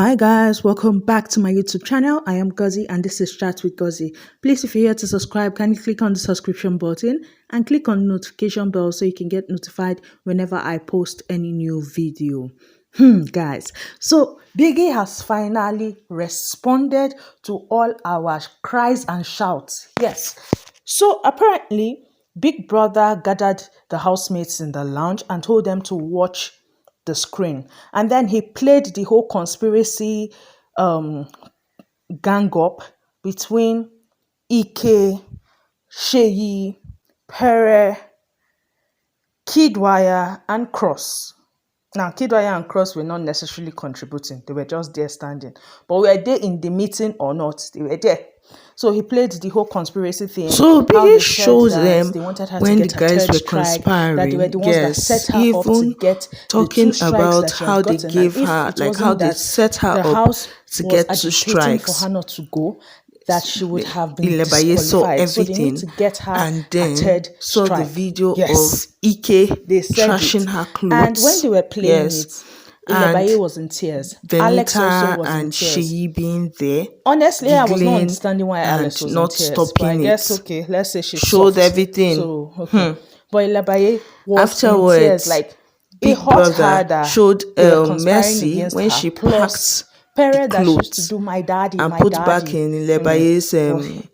Hi guys, welcome back to my YouTube channel. I am Gozy and this is Chat with Gozy. Please, if you're here to subscribe, can you click on the subscription button and click on the notification bell so you can get notified whenever I post any new video. Guys, so Biggie has finally responded to all our cries and shouts. Yes. So apparently, Big Brother gathered the housemates in the lounge and told them to watch the screen, and then he played the whole conspiracy gang up between Ike, Sheyi, Pere, Kidwire, and Cross. Now, Kidwire and Cross were not necessarily contributing, they were just there standing. But were they in the meeting or not? They were there. So he played the whole conspiracy thing. So Biggie showed them they wanted her when to the get guys were strike, conspiring. that they were the ones that set her up to even get talking the 2 strikes about that she how has they gotten. gave And if her, it like wasn't how they that set her the up house to was get 2 agitating strikes. for her not to go, that she would have been Ilebaye saw disqualified. So they need everything to get her and a then 3rd saw strike. the video Yes, of Ike they said trashing it. her clothes. And when they were playing it, and Ilebaye was in tears. Alex also Venita was in and tears. Sheyi being there, Honestly, I was not giggling understanding why Alex and was in not tears. But I stopping guess, it. okay, let's say she's Showed soft. everything. So, okay. But Ilebaye was in tears. Afterwards, Like, it Big hurt her Brother that showed they were conspiring Mercy against when her. she Plus, packed Pere the that she used to clothes do my daddy, and put back in Ilebaye's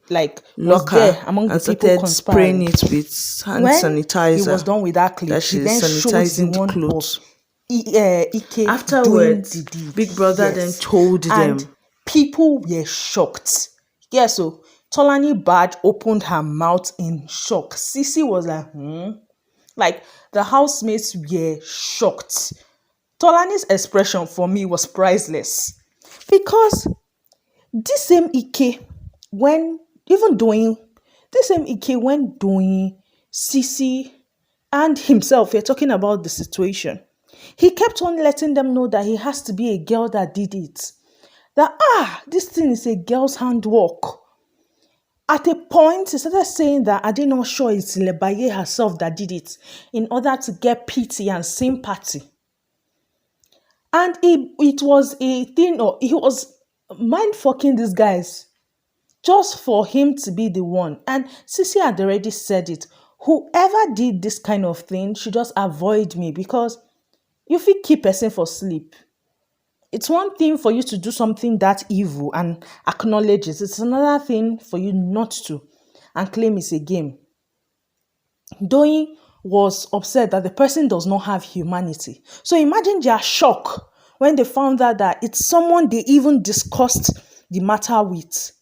like, was locker there among the and people started spraying conspiring. it with hand When he was sanitizer done with that clip, that he she's then showed the sanitizing the one of clothes. Ike doing Afterwards, the deed. Big Brother then Yes. told And them. people were shocked. Yeah, so Tolani Bad opened her mouth in shock. Sisi was like, Like, the housemates were shocked. Tolani's expression for me was priceless. Because this same Ike, when doing Sisi and himself, we're talking about the situation. He kept on letting them know that he has to be a girl that did it. That, this thing is a girl's handwork. At a point, he started saying that I did not sure it's Lebaye herself that did it in order to get pity and sympathy. And it was a thing, or he was mind fucking these guys just for him to be the one. And Sisi had already said it. Whoever did this kind of thing should just avoid me, because you fit keep person for sleep. It's one thing for you to do something that evil and acknowledge it. It's another thing for you not to and claim it's a game. Doing was upset that the person does not have humanity. So imagine their shock when they found out that it's someone they even discussed the matter with.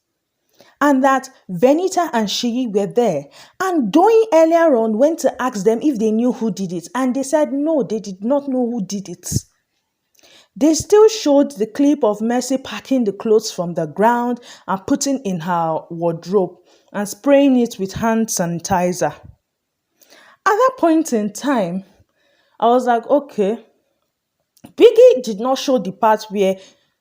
And that Venita and Sheyi were there. And Doing earlier on went to ask them if they knew who did it. And they said no, they did not know who did it. They still showed the clip of Mercy packing the clothes from the ground and putting in her wardrobe and spraying it with hand sanitizer. At that point in time, I was like, okay. Biggie did not show the part where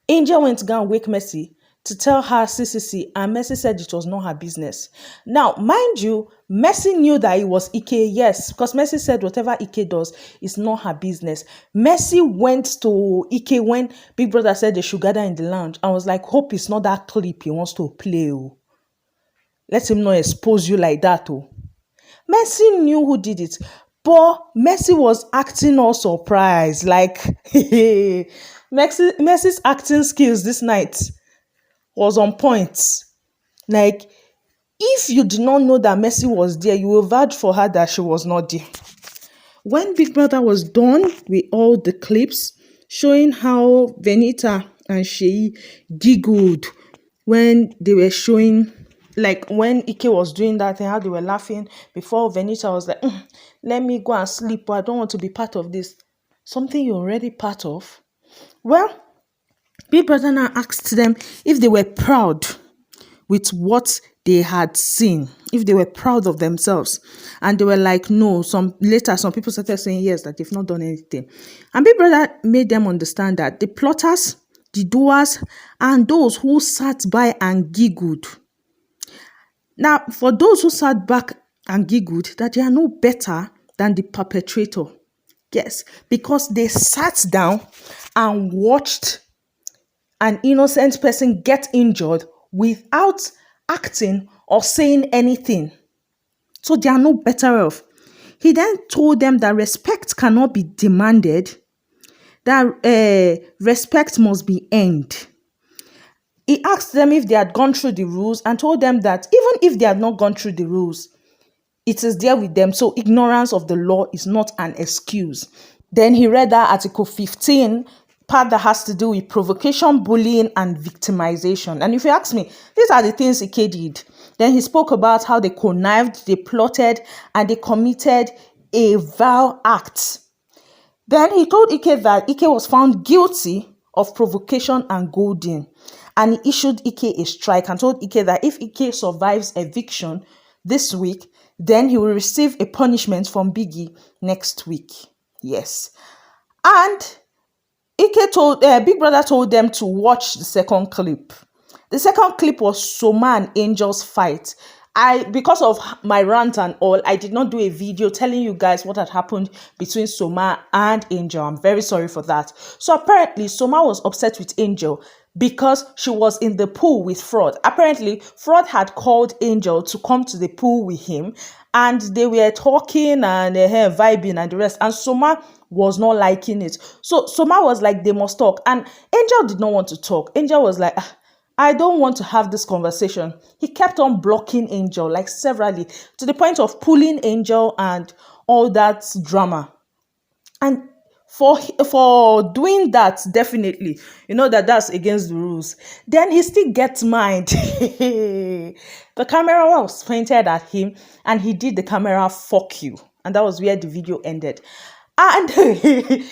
Angel went to go and wake Mercy to tell her CCC, and Mercy said it was not her business. Now, mind you, Mercy knew that it was Ike, yes, because Mercy said whatever Ike does is not her business. Mercy went to Ike when Big Brother said they should gather in the lounge. I was like, hope it's not that clip he wants to play. Oh. Let him not expose you like that. Oh. Mercy knew who did it, but Mercy was acting all surprised. Like, Mercy's acting skills this night was on point. Like, if you did not know that Mercy was there, you will vouch for her that she was not there. When Big Brother was done with all the clips showing how Venita and Sheyi giggled when they were showing, like when Ike was doing that thing, how they were laughing before Venita was like, let me go and sleep, but I don't want to be part of this. Something you're already part of. Well, Big Brother now asked them if they were proud with what they had seen, if they were proud of themselves. And they were like, no. Some people started saying yes, that they've not done anything. And Big Brother made them understand that the plotters, the doers, and those who sat by and giggled. Now, for those who sat back and giggled, that they are no better than the perpetrator. Yes, because they sat down and watched an innocent person get injured without acting or saying anything. So they are no better off. He then told them that respect cannot be demanded, that respect must be earned. He asked them if they had gone through the rules and told them that even if they had not gone through the rules, it is there with them. So ignorance of the law is not an excuse. Then he read that Article 15, part that has to do with provocation, bullying, and victimization. And if you ask me, these are the things Ike did. Then he spoke about how they connived, they plotted, and they committed a vile act. Then he told Ike that Ike was found guilty of provocation and goading. And he issued Ike a strike and told Ike that if Ike survives eviction this week, then he will receive a punishment from Biggie next week. Yes. And Big Brother told them to watch the second clip. The second clip was Soma and Angel's fight. Because of my rant and all, I did not do a video telling you guys what had happened between Soma and Angel. I'm very sorry for that. So apparently, Soma was upset with Angel because she was in the pool with Fraud. Apparently, Fraud had called Angel to come to the pool with him, and they were talking and vibing and the rest. And Soma was not liking it. So Soma was like, they must talk. And Angel did not want to talk. Angel was like, I don't want to have this conversation. He kept on blocking Angel, like severally, to the point of pulling Angel and all that drama. And for doing that, definitely, you know that's against the rules. Then he still gets mind. The camera was pointed at him, and he did the camera "fuck you," and that was where the video ended. And Kidwaya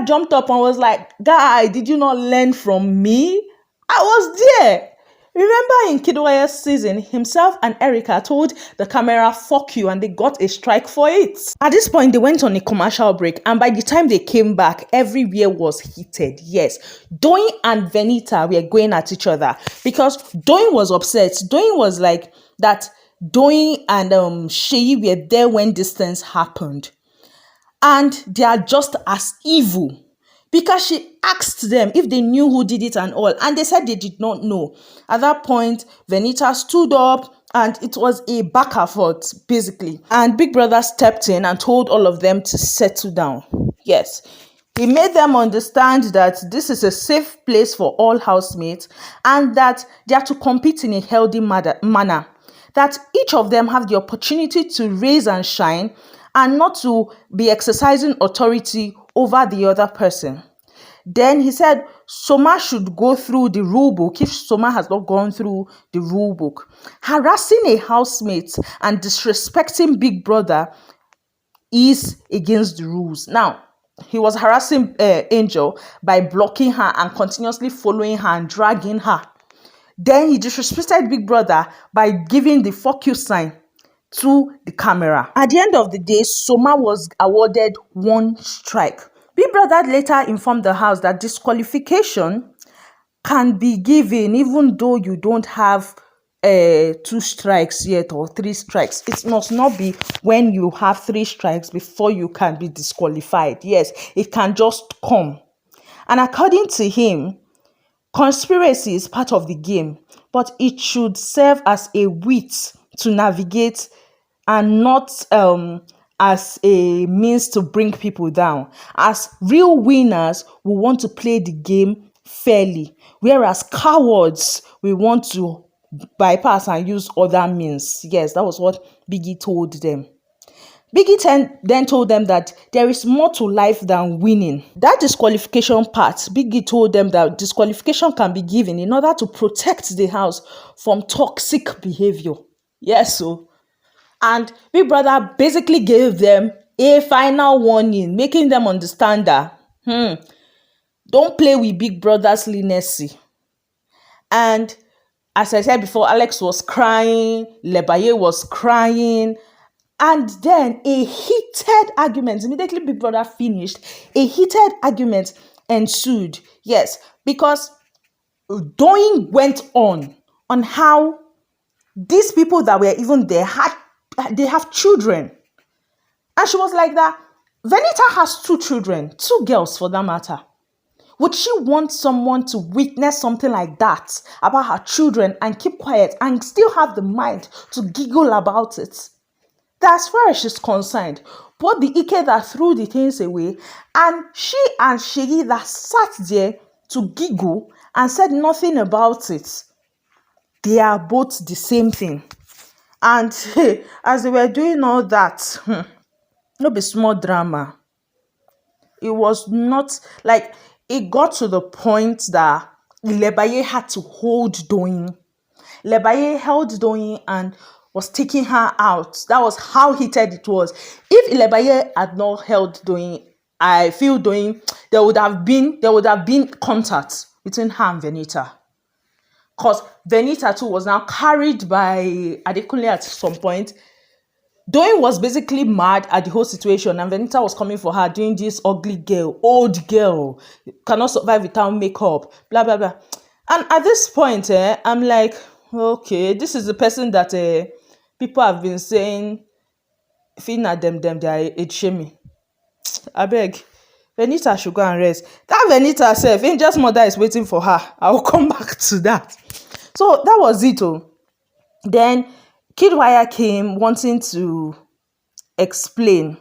jumped up and was like, "Guy, did you not learn from me? I was there." Remember in Kidwaya's season, himself and Erica told the camera "fuck you" and they got a strike for it. At this point, they went on a commercial break, and by the time they came back, everywhere was heated. Yes, Doyin and Venita were going at each other because Doyin was upset. Doyin was like that Doyin and Sheyi were there when this things happened. And they are just as evil. Because she asked them if they knew who did it and all. And they said they did not know. At that point, Venita stood up and it was a back and forth, basically. And Big Brother stepped in and told all of them to settle down. Yes. He made them understand that this is a safe place for all housemates and that they are to compete in a healthy manner. That each of them have the opportunity to raise and shine and not to be exercising authority over the other person. Then he said Soma should go through the rule book if Soma has not gone through the rule book. Harassing a housemate and disrespecting Big Brother is against the rules. Now, he was harassing Angel by blocking her and continuously following her and dragging her. Then he disrespected Big Brother by giving the "fuck you" sign to the camera. At the end of the day, Soma was awarded 1 strike. Big Brother later informed the house that disqualification can be given even though you don't have 2 strikes yet or 3 strikes. It must not be when you have 3 strikes before you can be disqualified. Yes, it can just come. And according to him, conspiracy is part of the game, but it should serve as a wit to navigate and not as a means to bring people down. As real winners, we want to play the game fairly, whereas cowards, we want to bypass and use other means. Yes, that was what Biggie told them. Biggie then told them that there is more to life than winning. That disqualification part, Biggie told them that disqualification can be given in order to protect the house from toxic behavior. Yes, so. And Big Brother basically gave them a final warning, making them understand that, don't play with Big Brother's leniency. And as I said before, Alex was crying, Lebaye was crying, and then a heated argument, immediately Big Brother finished, a heated argument ensued. Yes, because Doyin went on how these people that were even there they have children. And she was like that. Venita has 2 children, 2 girls for that matter. Would she want someone to witness something like that about her children and keep quiet and still have the mind to giggle about it? That as far as she's concerned, both the Ike that threw the things away and Shegi that sat there to giggle and said nothing about it, they are both the same thing. And as they were doing all that, no be small drama. It was not like it got to the point that Lebaye had to hold Doyin. Lebaye held Doyin and was taking her out. That was how heated it was. If Lebaye had not held Doyin, I feel Doyin, there would have been contact between her and Venita. Because Venita too was now carried by Adekunle at some point. Doyin was basically mad at the whole situation, and Venita was coming for her, doing this ugly girl, old girl, cannot survive without makeup, blah, blah, blah. And at this point, I'm like, okay, this is the person that people have been saying, feeling at them, they are age shaming. I beg, Venita should go and rest. That Venita herself, Angel's mother is waiting for her. I will come back to that. So that was it. Then Kidwire came wanting to explain,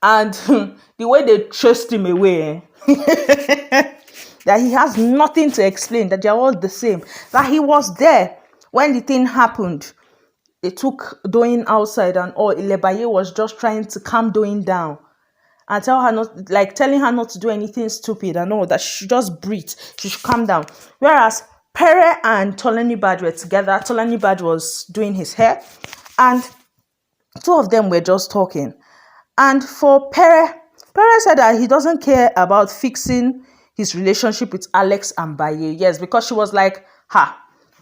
and the way they chased him away, that he has nothing to explain, that they're all the same, that he was there when the thing happened. They took Doyin outside and all. Ilebaye was just trying to calm Doyin down and telling her not to do anything stupid and all, that she should just breathe, she should calm down. Whereas Pere and Tolani Bad were together. Tolani Bad was doing his hair, and two of them were just talking. And for Pere said that he doesn't care about fixing his relationship with Alex and Baye. Yes, because she was like,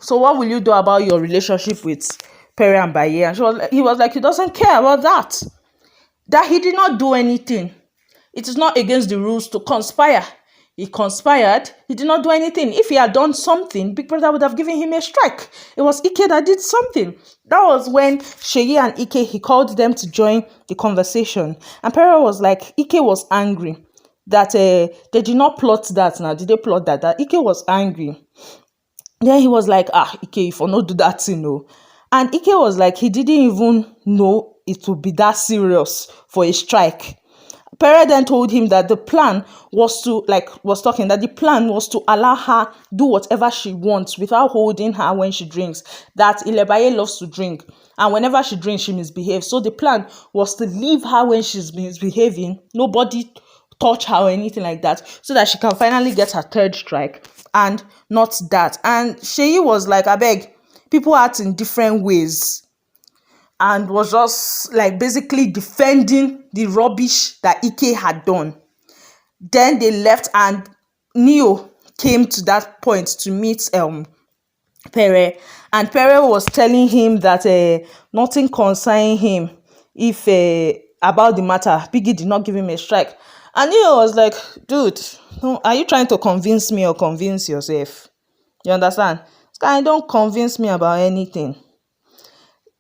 so what will you do about your relationship with Pere and Baye? And he was like, he doesn't care about that. That he did not do anything. It is not against the rules to conspire. He conspired. He did not do anything. If he had done something, Big Brother would have given him a strike. It was Ike that did something. That was when Seyi and Ike, he called them to join the conversation. And Pere was like, Ike was angry that they did not plot that now. Did they plot that? That Ike was angry. Then he was like, Ike, if I not do that, And Ike was like, he didn't even know it would be that serious for a strike. Pere then told him that the plan was to allow her do whatever she wants without holding her when she drinks. That Ilebaye loves to drink, and whenever she drinks, she misbehaves. So the plan was to leave her when she's misbehaving, nobody touch her or anything like that, so that she can finally get her third strike, and not that. And Seyi was like, I beg, people act in different ways, and was just like basically defending the rubbish that Ike had done. Then they left, and Neo came to that point to meet Pere, and Pere was telling him that nothing concerning him if about the matter. Biggie did not give him a strike, and Neo was like, dude, no, are you trying to convince me or convince yourself? You understand? Don't convince me about anything.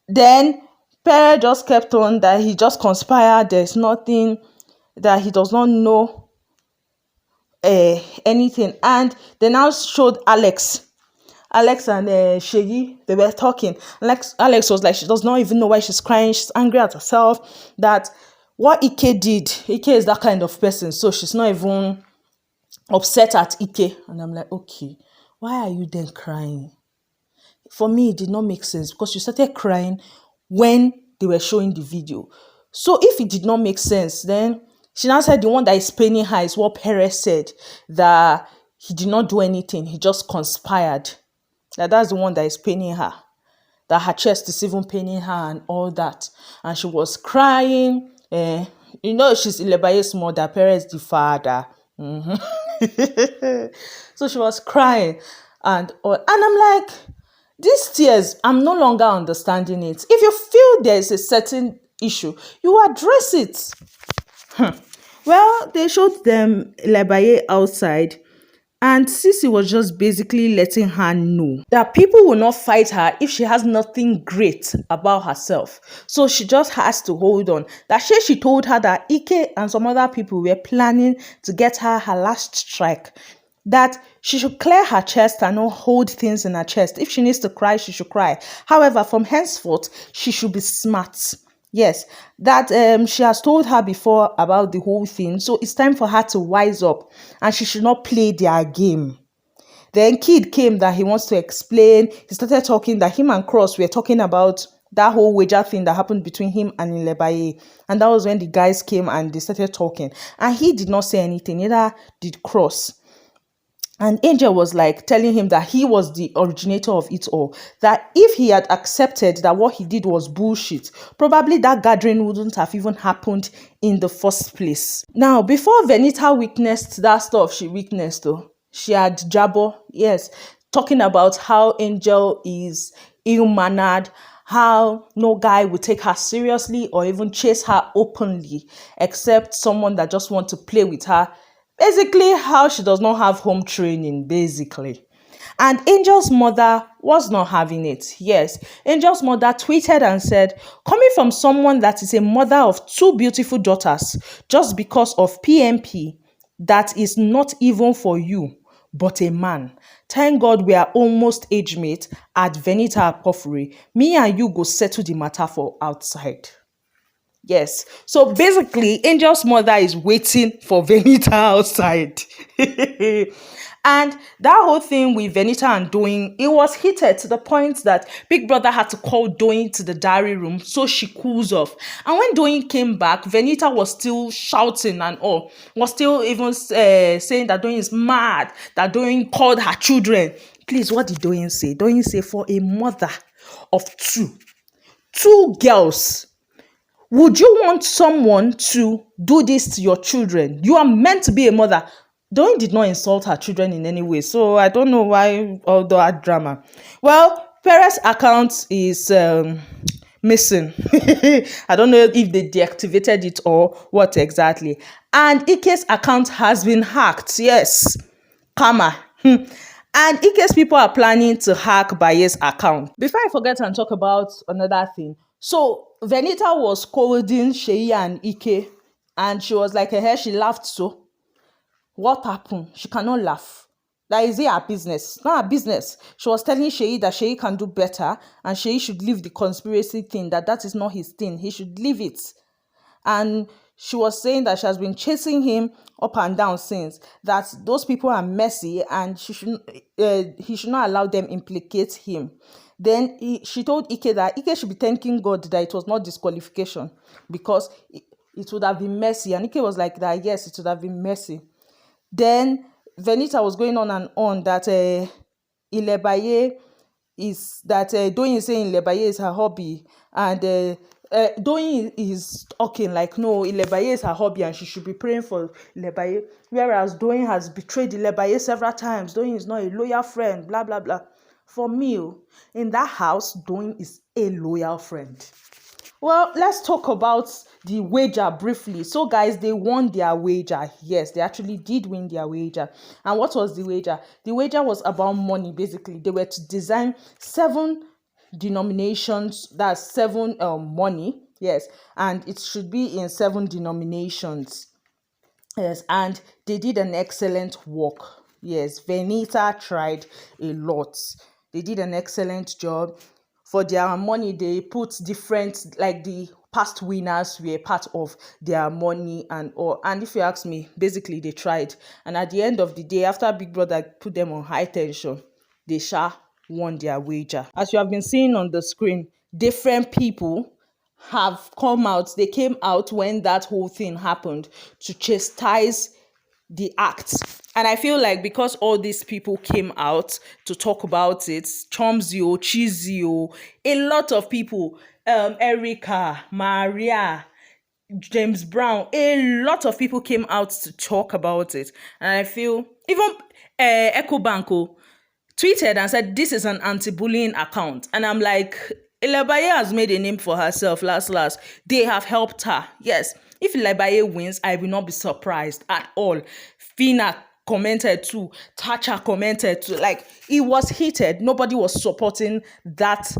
Then Pere just kept on that he just conspired. There's nothing, that he does not know anything. And they now showed Alex and Seyi. They were talking. Alex was like, she does not even know why she's crying. She's angry at herself. That what Ike did, Ike is that kind of person, so she's not even upset at Ike. And I'm like, okay, why are you then crying? For me, it did not make sense, because you started crying when they were showing the video. So if it did not make sense, then she now said the one that is paining her is what Perez said, that he did not do anything, he just conspired. That's the one that is paining her, that her chest is even paining her and all that. And she was crying. She's Ilebaye's mother, Perez the father. So she was crying and all. And I'm like, these tears, I'm no longer understanding it. If you feel there's a certain issue, you address it. Well, they showed them Lebaye outside, and Sisi was just basically letting her know that people will not fight her if she has nothing great about herself. So she just has to hold on. That she told her that Ike and some other people were planning to get her last strike. that she should clear her chest and not hold things in her chest. If she needs to cry, she should cry. However, from henceforth, she should be smart. Yes, that she has told her before about the whole thing. So it's time for her to wise up and she should not play their game. Then Kid came that he wants to explain. He started talking that him and Cross were talking about that whole wager thing that happened between him and Ilebaye. And that was when the guys came and they started talking. And he did not say anything, neither did Cross. And Angel was like telling him that he was the originator of it all. That if he had accepted that what he did was bullshit, probably that gathering wouldn't have even happened in the first place. Now, before Venita witnessed that stuff she witnessed, though, she had Jabo, yes, talking about how Angel is ill-mannered, how no guy would take her seriously or even chase her openly, except someone that just wants to play with her. Basically, how she does not have home training, basically. And Angel's mother was not having it. Yes, Angel's mother tweeted and said, coming from someone that is a mother of two beautiful daughters, just because of PMP, that is not even for you, but a man. Thank God we are almost age mate at Venita Akpofure. Me and you go settle the matter for outside. Yes. So basically, Angel's mother is waiting for Venita outside. And that whole thing with Venita and Doing, it was heated to the point that Big Brother had to call Doing to the diary room so she cools off. And when Doing came back, Venita was still shouting and all, was still even saying that Doing is mad, that Doing called her children. Please, what did Doing say? Doing say for a mother of two girls, would you want someone to do this to your children? You are meant to be a mother. Doing did not insult her children in any way. So I don't know why all that drama. Well, Perez's account is missing. I don't know if they deactivated it or what exactly. And Ike's account has been hacked. Yes. Karma. And Ike's people are planning to hack Baye's account. Before I forget and talk about another thing. So Venita was scolding Sheyi and Ike. And she was like, hey, she laughed so. What happened? She cannot laugh. That is it her business. It's not her business. She was telling Sheyi that Sheyi can do better and Sheyi should leave the conspiracy thing, that is not his thing. He should leave it. And she was saying that she has been chasing him up and down since, that those people are messy and he should not allow them implicate him. Then she told Ike that Ike should be thanking God that it was not disqualification because it would have been messy. And Ike was like that, yes, it would have been messy. Then Venita was going on and on that Ilebaye is that Doyin is saying Ilebaye is her hobby, and Doyin is talking like no, Ilebaye is her hobby and she should be praying for Ilebaye, whereas Doyin has betrayed Ilebaye several times. Doyin is not a loyal friend, blah blah blah. For me, in that house, Doyin is a loyal friend. Well, let's talk about the wager briefly. So, guys, they won their wager. Yes, they actually did win their wager. And what was the wager? The wager was about money, basically. They were to design 7 denominations, that's 7 money. Yes, and it should be in 7 denominations. Yes, and they did an excellent work. Yes, Venita tried a lot. They did an excellent job. For their money, they put different, like the past winners were part of their money and all. And if you ask me, basically they tried. And at the end of the day, after Big Brother put them on high tension, they won their wager. As you have been seeing on the screen, different people have come out. They came out when that whole thing happened to chastise the act. And I feel like because all these people came out to talk about it, Chomzio, Chizio, a lot of people, Erica, Maria, James Brown, a lot of people came out to talk about it. And I feel even Echo Banco tweeted and said, this is an anti-bullying account. And I'm like, Ilebaye has made a name for herself last. They have helped her. Yes, if Ilebaye wins, I will not be surprised at all. Fina commented too. Thatcher commented too. Like, it was heated. Nobody was supporting that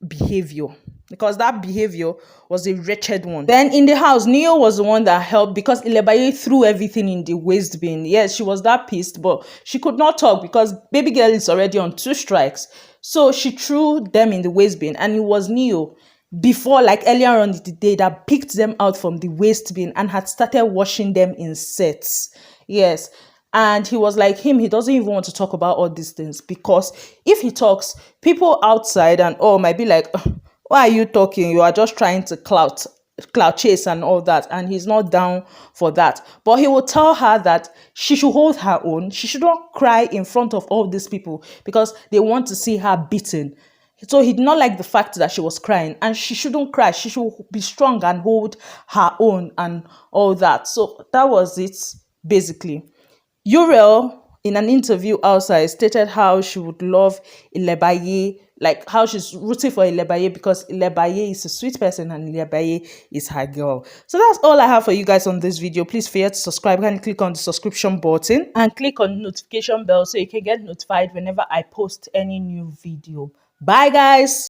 behavior. because that behavior was a wretched one. Then in the house, Neo was the one that helped because Ilebaye threw everything in the waste bin. Yes, she was that pissed, but she could not talk because baby girl is already on 2 strikes. So she threw them in the waste bin, and it was Neo before, like earlier on in the day, that picked them out from the waste bin and had started washing them in sets. Yes. And he was like him, he doesn't even want to talk about all these things because if he talks, people outside and all might be like, "Ugh, why are you talking? You are just trying to clout chase and all that." And he's not down for that. But he will tell her that she should hold her own. She shouldn't cry in front of all these people because they want to see her beaten. So he did not like the fact that she was crying, and she shouldn't cry. She should be strong and hold her own and all that. So that was it, basically. Uriel, in an interview outside, stated how she would love Ilebaye, like how she's rooting for Ilebaye because Ilebaye is a sweet person and Ilebaye is her girl. So that's all I have for you guys on this video. Please forget to subscribe and click on the subscription button and click on the notification bell so you can get notified whenever I post any new video. Bye, guys.